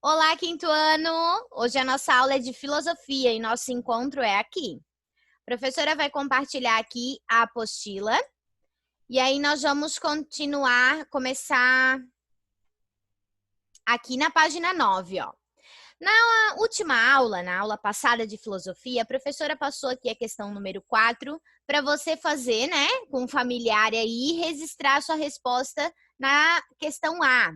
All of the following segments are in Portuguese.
Olá, quinto ano! Hoje a nossa aula é de filosofia e nosso encontro é aqui. A professora vai compartilhar aqui a apostila e aí nós vamos começar aqui na página 9, ó. Na última aula, na aula passada de filosofia, a professora passou aqui a questão número 4 para você fazer, né, com um familiar aí, registrar a sua resposta na questão A,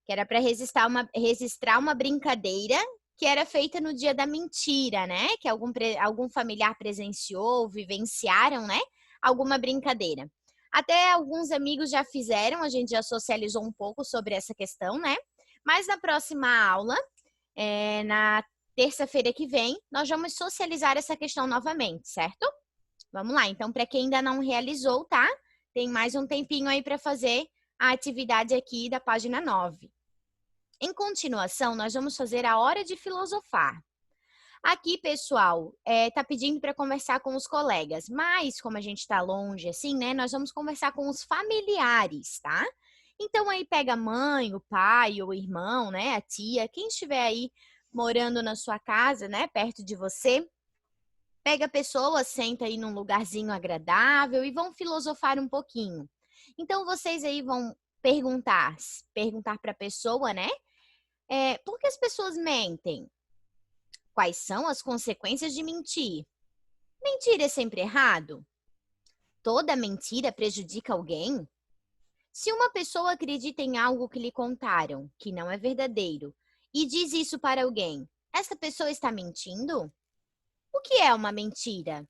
que era para registrar uma brincadeira que era feita no dia da mentira, né? Que algum familiar presenciou, vivenciaram, né? Alguma brincadeira. Até alguns amigos já fizeram, a gente já socializou um pouco sobre essa questão, né? Mas na próxima aula, na terça-feira que vem, nós vamos socializar essa questão novamente, certo? Vamos lá, então, para quem ainda não realizou, tá? Tem mais um tempinho aí para fazer a atividade aqui da página 9. Em continuação, nós vamos fazer a hora de filosofar. Aqui, pessoal, tá pedindo para conversar com os colegas, mas como a gente está longe, assim, né, nós vamos conversar com os familiares, tá? Então, aí pega a mãe, o pai, o irmão, né, a tia, quem estiver aí morando na sua casa, né, perto de você, pega a pessoa, senta aí num lugarzinho agradável e vão filosofar um pouquinho. Então, vocês aí vão perguntar para a pessoa, né, por que as pessoas mentem? Quais são as consequências de mentir? Mentir é sempre errado? Toda mentira prejudica alguém? Se uma pessoa acredita em algo que lhe contaram, que não é verdadeiro, e diz isso para alguém, essa pessoa está mentindo? O que é uma mentira?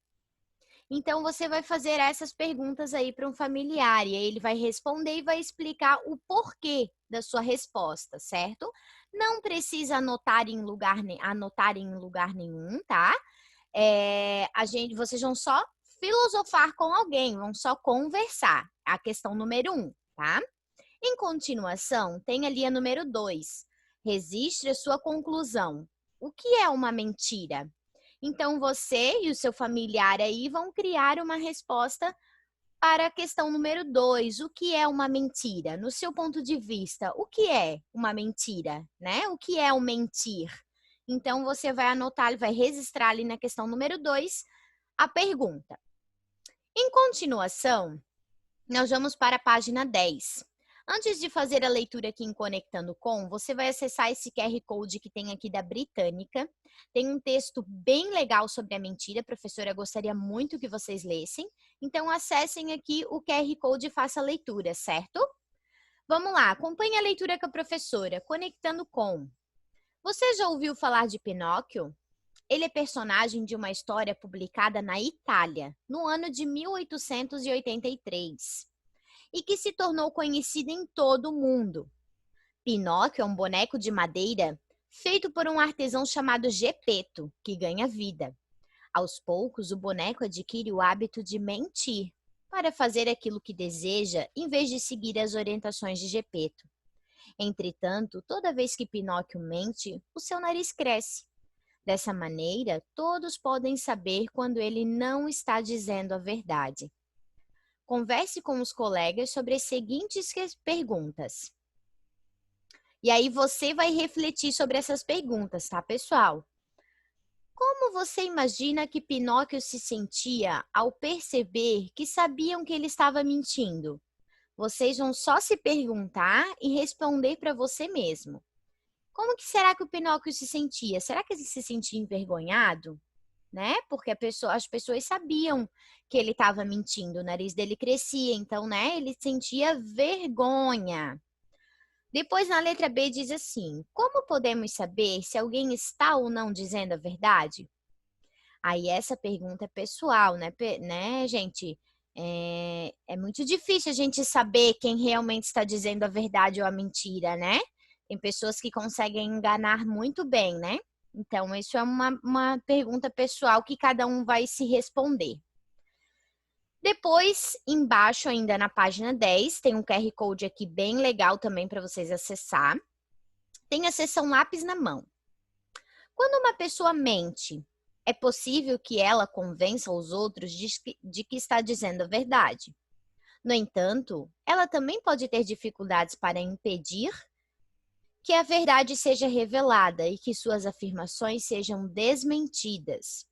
Então, você vai fazer essas perguntas aí para um familiar e aí ele vai responder e vai explicar o porquê da sua resposta, certo? Não precisa anotar em lugar nenhum, tá? Vocês vão só filosofar com alguém, vão só conversar. A questão número 1, tá? Em continuação, tem ali a número 2. Registre a sua conclusão. O que é uma mentira? Então, você e o seu familiar aí vão criar uma resposta para a questão número 2. O que é uma mentira? No seu ponto de vista, o que é uma mentira, né? O que é o mentir? Então, você vai anotar, vai registrar ali na questão número 2 a pergunta. Em continuação, nós vamos para a página 10. Antes de fazer a leitura aqui em Conectando Com, você vai acessar esse QR Code que tem aqui da Britânica. Tem um texto bem legal sobre a mentira, professora, gostaria muito que vocês lessem. Então, acessem aqui o QR Code e faça a leitura, certo? Vamos lá, acompanhe a leitura com a professora, Conectando Com. Você já ouviu falar de Pinóquio? Ele é personagem de uma história publicada na Itália, no ano de 1883. E que se tornou conhecida em todo o mundo. Pinóquio é um boneco de madeira feito por um artesão chamado Gepeto, que ganha vida. Aos poucos, o boneco adquire o hábito de mentir para fazer aquilo que deseja, em vez de seguir as orientações de Gepeto. Entretanto, toda vez que Pinóquio mente, o seu nariz cresce. Dessa maneira, todos podem saber quando ele não está dizendo a verdade. Converse com os colegas sobre as seguintes perguntas. E aí você vai refletir sobre essas perguntas, tá, pessoal? Como você imagina que Pinóquio se sentia ao perceber que sabiam que ele estava mentindo? Vocês vão só se perguntar e responder para você mesmo. Como que será que o Pinóquio se sentia? Será que ele se sentia envergonhado? Né? Porque as pessoas sabiam que ele estava mentindo, o nariz dele crescia, então, né, ele sentia vergonha. Depois, na letra B, diz assim: como podemos saber se alguém está ou não dizendo a verdade? Aí, essa pergunta é pessoal, né, gente? É muito difícil a gente saber quem realmente está dizendo a verdade ou a mentira, né? Tem pessoas que conseguem enganar muito bem, né? Então, isso é uma pergunta pessoal que cada um vai se responder. Depois, embaixo, ainda na página 10, tem um QR Code aqui bem legal também para vocês acessar. Tem a seção lápis na mão. Quando uma pessoa mente, é possível que ela convença os outros de que está dizendo a verdade. No entanto, ela também pode ter dificuldades para impedir que a verdade seja revelada e que suas afirmações sejam desmentidas.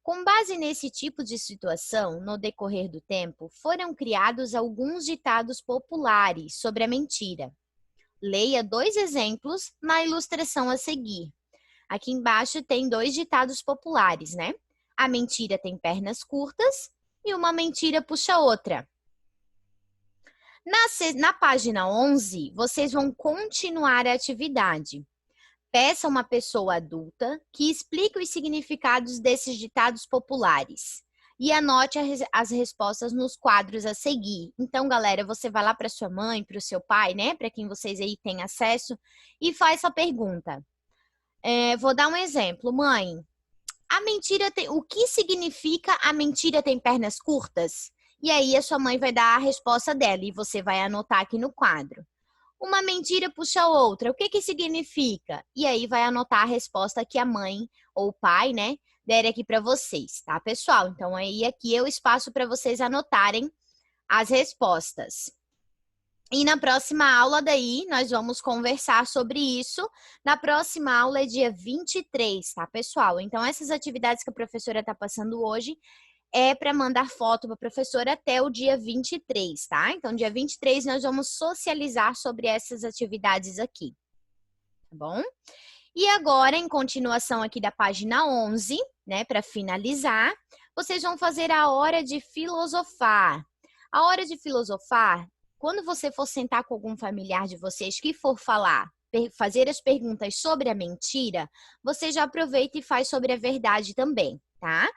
Com base nesse tipo de situação, no decorrer do tempo, foram criados alguns ditados populares sobre a mentira. Leia 2 exemplos na ilustração a seguir. Aqui embaixo tem 2 ditados populares, né? A mentira tem pernas curtas e uma mentira puxa outra. Na página 11, vocês vão continuar a atividade. Peça uma pessoa adulta que explique os significados desses ditados populares e anote as respostas nos quadros a seguir. Então, galera, você vai lá para sua mãe, para o seu pai, né? Para quem vocês aí têm acesso e faz essa pergunta. Vou dar um exemplo. Mãe, o que significa a mentira tem pernas curtas? E aí a sua mãe vai dar a resposta dela e você vai anotar aqui no quadro. Uma mentira puxa a outra, o que significa? E aí vai anotar a resposta que a mãe ou o pai, né, der aqui para vocês, tá, pessoal? Então aí aqui é o espaço para vocês anotarem as respostas. E na próxima aula daí, nós vamos conversar sobre isso. Na próxima aula é dia 23, tá, pessoal? Então essas atividades que a professora está passando hoje é para mandar foto para a professora até o dia 23, tá? Então, dia 23 nós vamos socializar sobre essas atividades aqui, tá bom? E agora, em continuação aqui da página 11, né, para finalizar, vocês vão fazer a hora de filosofar. A hora de filosofar, quando você for sentar com algum familiar de vocês que for fazer as perguntas sobre a mentira, você já aproveita e faz sobre a verdade também, tá?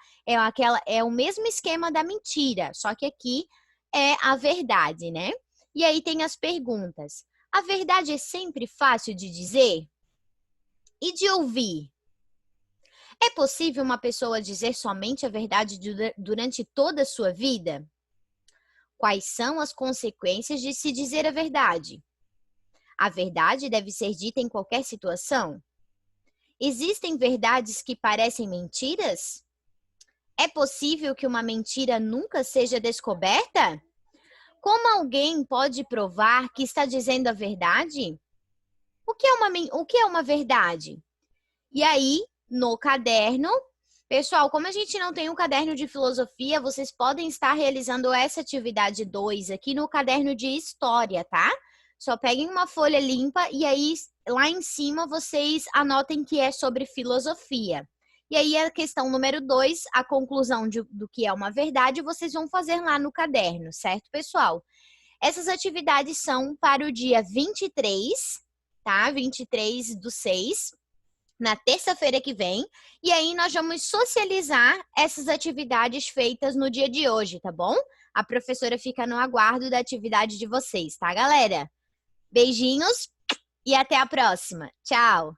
É o mesmo esquema da mentira, só que aqui é a verdade, né? E aí tem as perguntas. A verdade é sempre fácil de dizer? E de ouvir? É possível uma pessoa dizer somente a verdade durante toda a sua vida? Quais são as consequências de se dizer a verdade? A verdade deve ser dita em qualquer situação? Existem verdades que parecem mentiras? É possível que uma mentira nunca seja descoberta? Como alguém pode provar que está dizendo a verdade? O que é uma verdade? E aí, no caderno, pessoal, como a gente não tem um caderno de filosofia, vocês podem estar realizando essa atividade 2 aqui no caderno de história, tá? Só peguem uma folha limpa e aí lá em cima vocês anotem que é sobre filosofia. E aí a questão número 2, a conclusão do que é uma verdade, vocês vão fazer lá no caderno, certo, pessoal? Essas atividades são para o dia 23, tá? 23/6, na terça-feira que vem. E aí nós vamos socializar essas atividades feitas no dia de hoje, tá bom? A professora fica no aguardo da atividade de vocês, tá, galera? Beijinhos e até a próxima. Tchau!